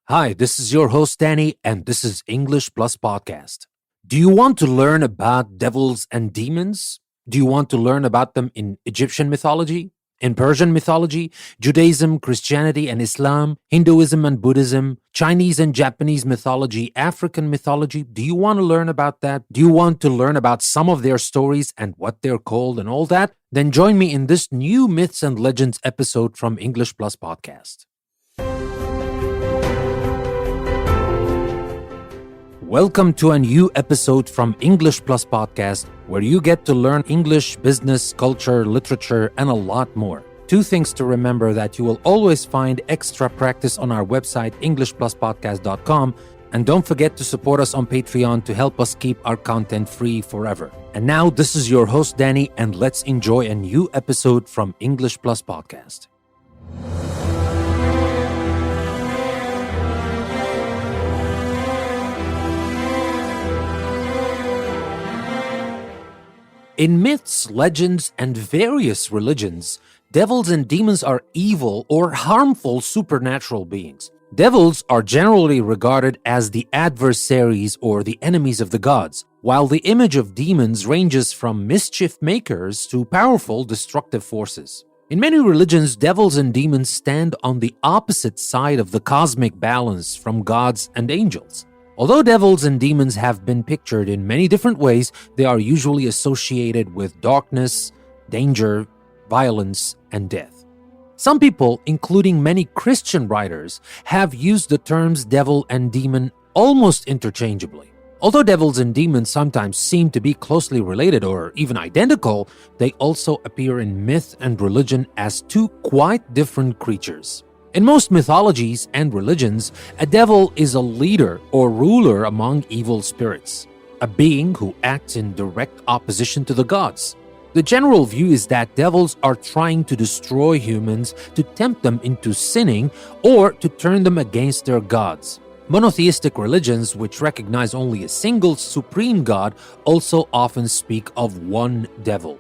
Hi, this is your host Danny, and this is English Plus Podcast. Do you want to learn about devils and demons? Do you want to learn about them in Egyptian mythology, in Persian mythology, Judaism, Christianity and Islam, Hinduism and Buddhism, Chinese and Japanese mythology, African mythology? Do you want to learn about that? Do you want to learn about some of their stories and what they're called and all that? Then join me in this new Myths and Legends episode from English Plus Podcast. Welcome to a new episode from English Plus Podcast, where you get to learn English, business, culture, literature, and a lot more. Two things to remember: that you will always find extra practice on our website, EnglishPlusPodcast.com, and don't forget to support us on Patreon to help us keep our content free forever. And now, this is your host, Danny, and let's enjoy a new episode from English Plus Podcast. In myths, legends, and various religions, devils and demons are evil or harmful supernatural beings. Devils are generally regarded as the adversaries or the enemies of the gods, while the image of demons ranges from mischief makers to powerful destructive forces. In many religions, devils and demons stand on the opposite side of the cosmic balance from gods and angels. Although devils and demons have been pictured in many different ways, they are usually associated with darkness, danger, violence, and death. Some people, including many Christian writers, have used the terms devil and demon almost interchangeably. Although devils and demons sometimes seem to be closely related or even identical, they also appear in myth and religion as two quite different creatures. In most mythologies and religions, a devil is a leader or ruler among evil spirits, a being who acts in direct opposition to the gods. The general view is that devils are trying to destroy humans to tempt them into sinning or to turn them against their gods. Monotheistic religions, which recognize only a single supreme god, also often speak of one devil.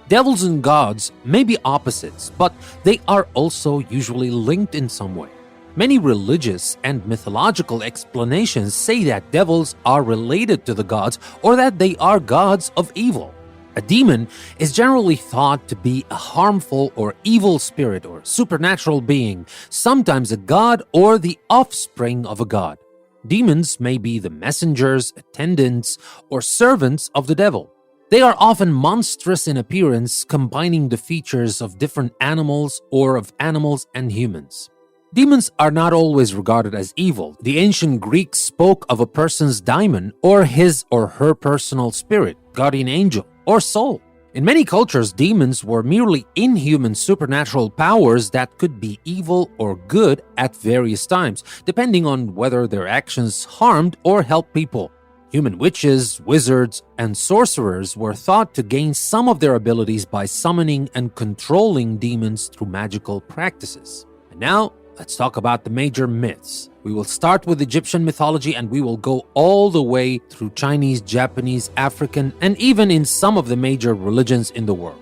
Devils and gods may be opposites, but they are also usually linked in some way. Many religious and mythological explanations say that devils are related to the gods or that they are gods of evil. A demon is generally thought to be a harmful or evil spirit or supernatural being, sometimes a god or the offspring of a god. Demons may be the messengers, attendants, or servants of the devil. They are often monstrous in appearance, combining the features of different animals or of animals and humans. Demons are not always regarded as evil. The ancient Greeks spoke of a person's daimon or his or her personal spirit, guardian angel, or soul. In many cultures, demons were merely inhuman supernatural powers that could be evil or good at various times, depending on whether their actions harmed or helped people. Human witches, wizards, and sorcerers were thought to gain some of their abilities by summoning and controlling demons through magical practices. And now, let's talk about the major myths. We will start with Egyptian mythology and we will go all the way through Chinese, Japanese, African, and even in some of the major religions in the world.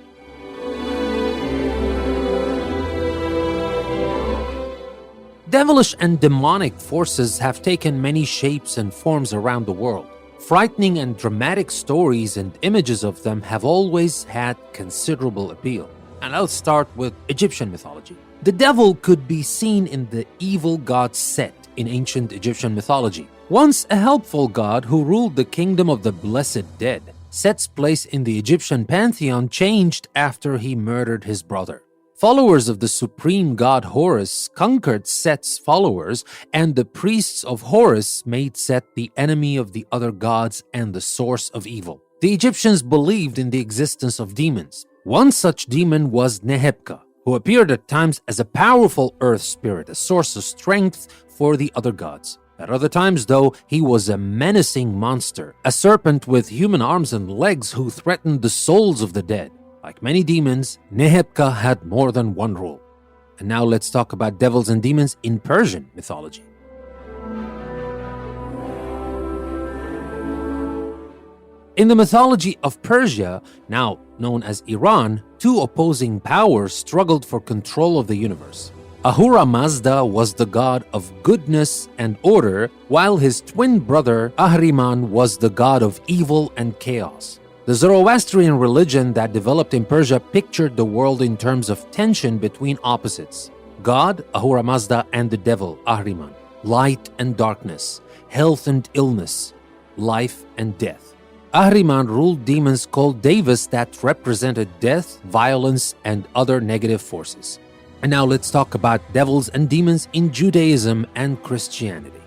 Devilish and demonic forces have taken many shapes and forms around the world. Frightening and dramatic stories and images of them have always had considerable appeal. And I'll start with Egyptian mythology. The devil could be seen in the evil god Set in ancient Egyptian mythology. Once a helpful god who ruled the kingdom of the blessed dead, Set's place in the Egyptian pantheon changed after he murdered his brother. Followers of the supreme god Horus conquered Set's followers, and the priests of Horus made Set the enemy of the other gods and the source of evil. The Egyptians believed in the existence of demons. One such demon was Nehebka, who appeared at times as a powerful earth spirit, a source of strength for the other gods. At other times, though, he was a menacing monster, a serpent with human arms and legs who threatened the souls of the dead. Like many demons, Nehebka had more than one role. And now let's talk about devils and demons in Persian mythology. In the mythology of Persia, now known as Iran, two opposing powers struggled for control of the universe. Ahura Mazda was the god of goodness and order, while his twin brother Ahriman was the god of evil and chaos. The Zoroastrian religion that developed in Persia pictured the world in terms of tension between opposites: God, Ahura Mazda, and the devil, Ahriman; light and darkness; health and illness; life and death. Ahriman ruled demons called Devas that represented death, violence, and other negative forces. And now let's talk about devils and demons in Judaism and Christianity.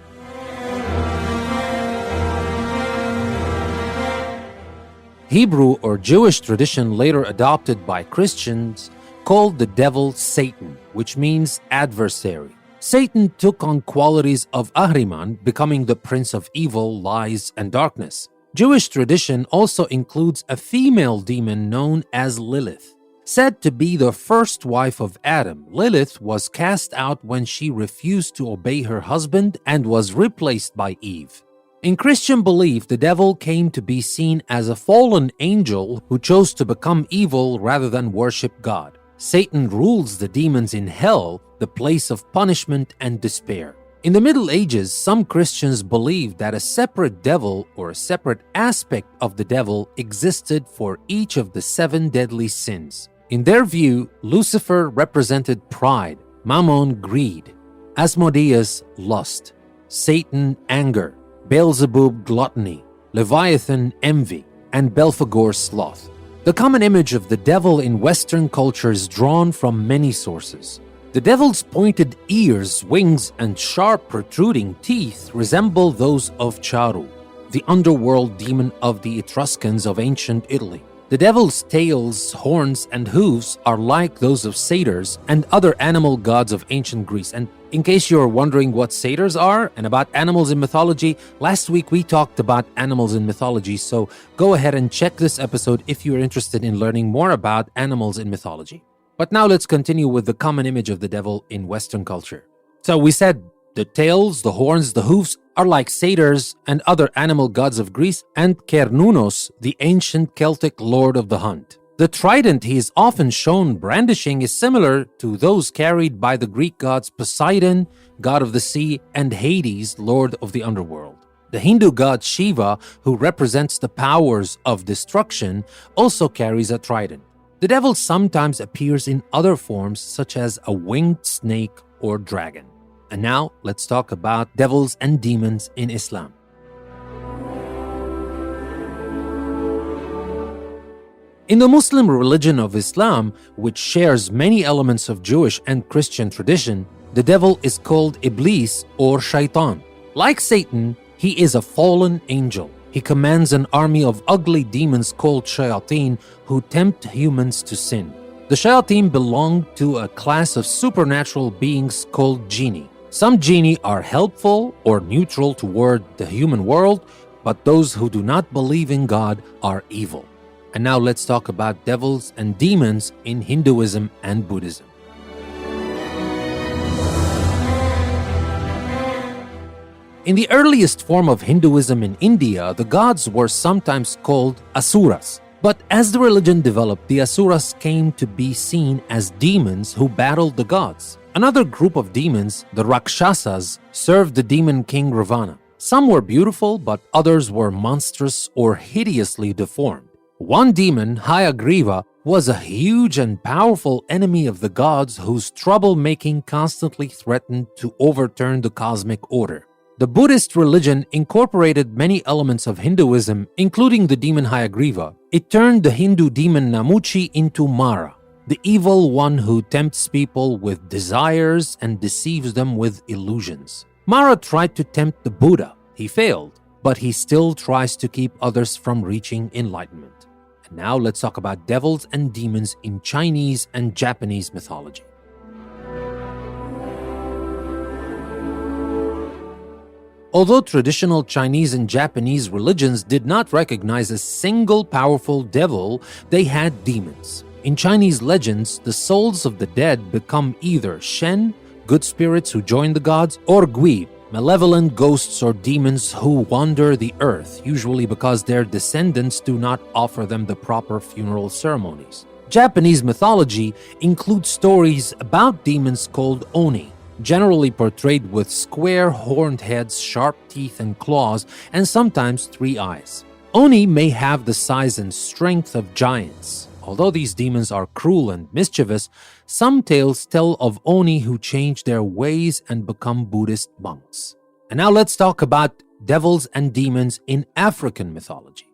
Hebrew or Jewish tradition, later adopted by Christians, called the devil Satan, which means adversary. Satan took on qualities of Ahriman, becoming the prince of evil, lies, and darkness. Jewish tradition also includes a female demon known as Lilith. Said to be the first wife of Adam, Lilith was cast out when she refused to obey her husband and was replaced by Eve. In Christian belief, the devil came to be seen as a fallen angel who chose to become evil rather than worship God. Satan rules the demons in hell, the place of punishment and despair. In the Middle Ages, some Christians believed that a separate devil or a separate aspect of the devil existed for each of the 7 deadly sins. In their view, Lucifer represented pride, Mammon greed, Asmodeus lust, Satan anger, Beelzebub gluttony, Leviathan envy, and Belphegor sloth. The common image of the devil in Western culture is drawn from many sources. The devil's pointed ears, wings, and sharp protruding teeth resemble those of Charu, the underworld demon of the Etruscans of ancient Italy. The devil's tails, horns, and hooves are like those of satyrs and other animal gods of ancient Greece. And in case you're wondering what satyrs are and about animals in mythology, last week we talked about animals in mythology, so go ahead and check this episode if you're interested in learning more about animals in mythology. But now let's continue with the common image of the devil in Western culture. So we said the tails, the horns, the hoofs are like satyrs and other animal gods of Greece, and Cernunnos, the ancient Celtic lord of the hunt. The trident he is often shown brandishing is similar to those carried by the Greek gods Poseidon, god of the sea, and Hades, lord of the underworld. The Hindu god Shiva, who represents the powers of destruction, also carries a trident. The devil sometimes appears in other forms, such as a winged snake or dragon. And now, let's talk about devils and demons in Islam. In the Muslim religion of Islam, which shares many elements of Jewish and Christian tradition, the devil is called Iblis or Shaitan. Like Satan, he is a fallen angel. He commands an army of ugly demons called Shayateen who tempt humans to sin. The Shayateen belong to a class of supernatural beings called Jinni. Some Jinni are helpful or neutral toward the human world, but those who do not believe in God are evil. And now let's talk about devils and demons in Hinduism and Buddhism. In the earliest form of Hinduism in India, the gods were sometimes called Asuras. But as the religion developed, the Asuras came to be seen as demons who battled the gods. Another group of demons, the Rakshasas, served the demon king Ravana. Some were beautiful, but others were monstrous or hideously deformed. One demon, Hayagriva, was a huge and powerful enemy of the gods whose troublemaking constantly threatened to overturn the cosmic order. The Buddhist religion incorporated many elements of Hinduism, including the demon Hayagriva. It turned the Hindu demon Namuchi into Mara, the evil one who tempts people with desires and deceives them with illusions. Mara tried to tempt the Buddha. He failed, but he still tries to keep others from reaching enlightenment. And now let's talk about devils and demons in Chinese and Japanese mythology. Although traditional Chinese and Japanese religions did not recognize a single powerful devil, they had demons. In Chinese legends, the souls of the dead become either Shen, good spirits who join the gods, or Gui, malevolent ghosts or demons who wander the earth, usually because their descendants do not offer them the proper funeral ceremonies. Japanese mythology includes stories about demons called oni, generally portrayed with square horned heads, sharp teeth and claws, and sometimes 3 eyes. Oni may have the size and strength of giants. Although these demons are cruel and mischievous, some tales tell of oni who change their ways and become Buddhist monks. And now let's talk about devils and demons in African mythology.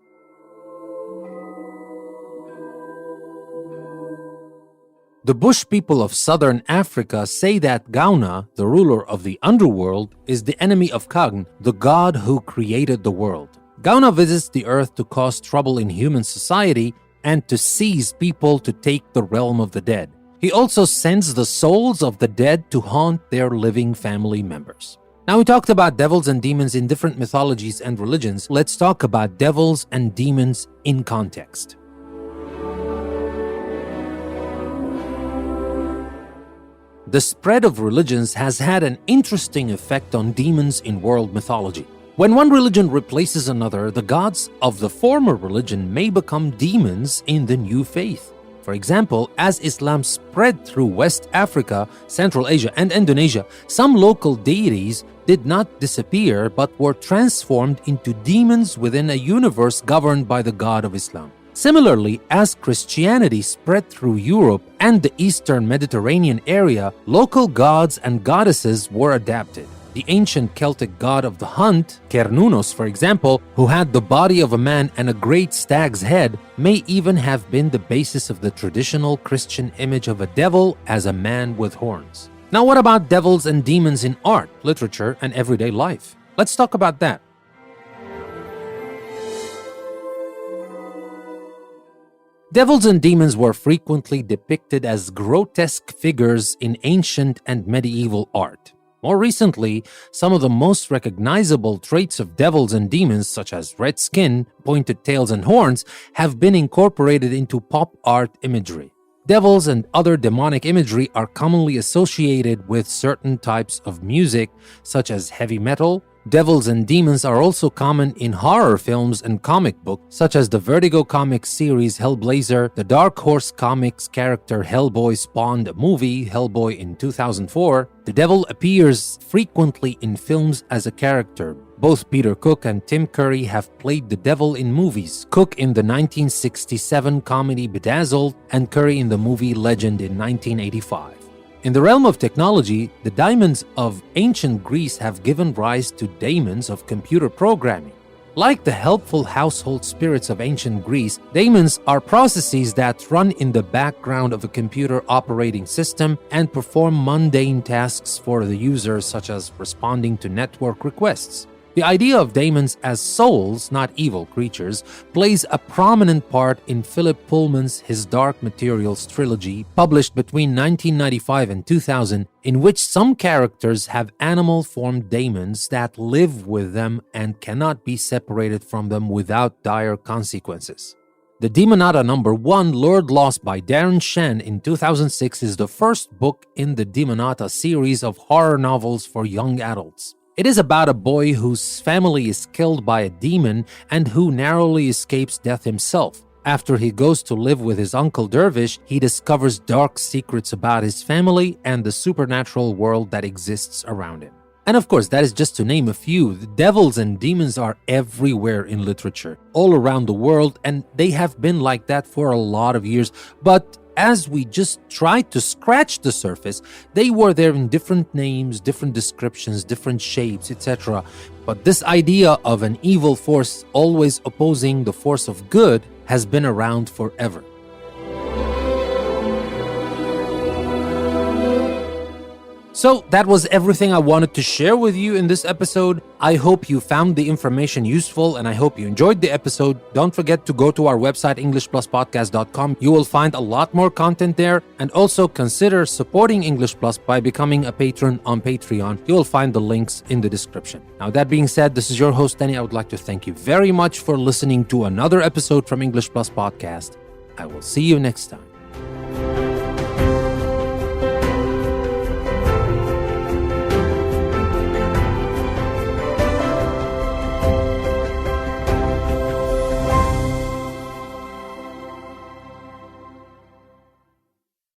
The Bush people of southern Africa say that Gauna, the ruler of the underworld, is the enemy of Kagn, the god who created the world. Gauna visits the earth to cause trouble in human society and to seize people to take the realm of the dead. He also sends the souls of the dead to haunt their living family members. Now we talked about devils and demons in different mythologies and religions. Let's talk about devils and demons in context. The spread of religions has had an interesting effect on demons in world mythology. When one religion replaces another, the gods of the former religion may become demons in the new faith. For example, as Islam spread through West Africa, Central Asia, and Indonesia, some local deities did not disappear but were transformed into demons within a universe governed by the God of Islam. Similarly, as Christianity spread through Europe and the Eastern Mediterranean area, local gods and goddesses were adapted. The ancient Celtic god of the hunt, Cernunnos, for example, who had the body of a man and a great stag's head, may even have been the basis of the traditional Christian image of a devil as a man with horns. Now, what about devils and demons in art, literature, and everyday life? Let's talk about that. Devils and demons were frequently depicted as grotesque figures in ancient and medieval art. More recently, some of the most recognizable traits of devils and demons, such as red skin, pointed tails, and horns, have been incorporated into pop art imagery. Devils and other demonic imagery are commonly associated with certain types of music, such as heavy metal. Devils and demons are also common in horror films and comic books, such as the Vertigo Comics series Hellblazer. The Dark Horse Comics character Hellboy spawned a movie, Hellboy, in 2004. The devil appears frequently in films as a character. Both Peter Cook and Tim Curry have played the devil in movies, Cook in the 1967 comedy Bedazzled and Curry in the movie Legend in 1985. In the realm of technology, the daimons of ancient Greece have given rise to daemons of computer programming. Like the helpful household spirits of ancient Greece, daemons are processes that run in the background of a computer operating system and perform mundane tasks for the user, such as responding to network requests. The idea of daemons as souls, not evil creatures, plays a prominent part in Philip Pullman's His Dark Materials trilogy, published between 1995 and 2000, in which some characters have animal-formed daemons that live with them and cannot be separated from them without dire consequences. The Demonata number 1, Lured Lost by Darren Shan in 2006, is the first book in the Demonata series of horror novels for young adults. It is about a boy whose family is killed by a demon and who narrowly escapes death himself. After he goes to live with his uncle Dervish, he discovers dark secrets about his family and the supernatural world that exists around him. And of course, that is just to name a few. The devils and demons are everywhere in literature, all around the world, and they have been like that for a lot of years. But as we just tried to scratch the surface, they were there in different names, different descriptions, different shapes, etc. But this idea of an evil force always opposing the force of good has been around forever. So that was everything I wanted to share with you in this episode. I hope you found the information useful and I hope you enjoyed the episode. Don't forget to go to our website, EnglishPlusPodcast.com. You will find a lot more content there, and also consider supporting English Plus by becoming a patron on Patreon. You will find the links in the description. Now, that being said, this is your host, Danny. I would like to thank you very much for listening to another episode from English Plus Podcast. I will see you next time.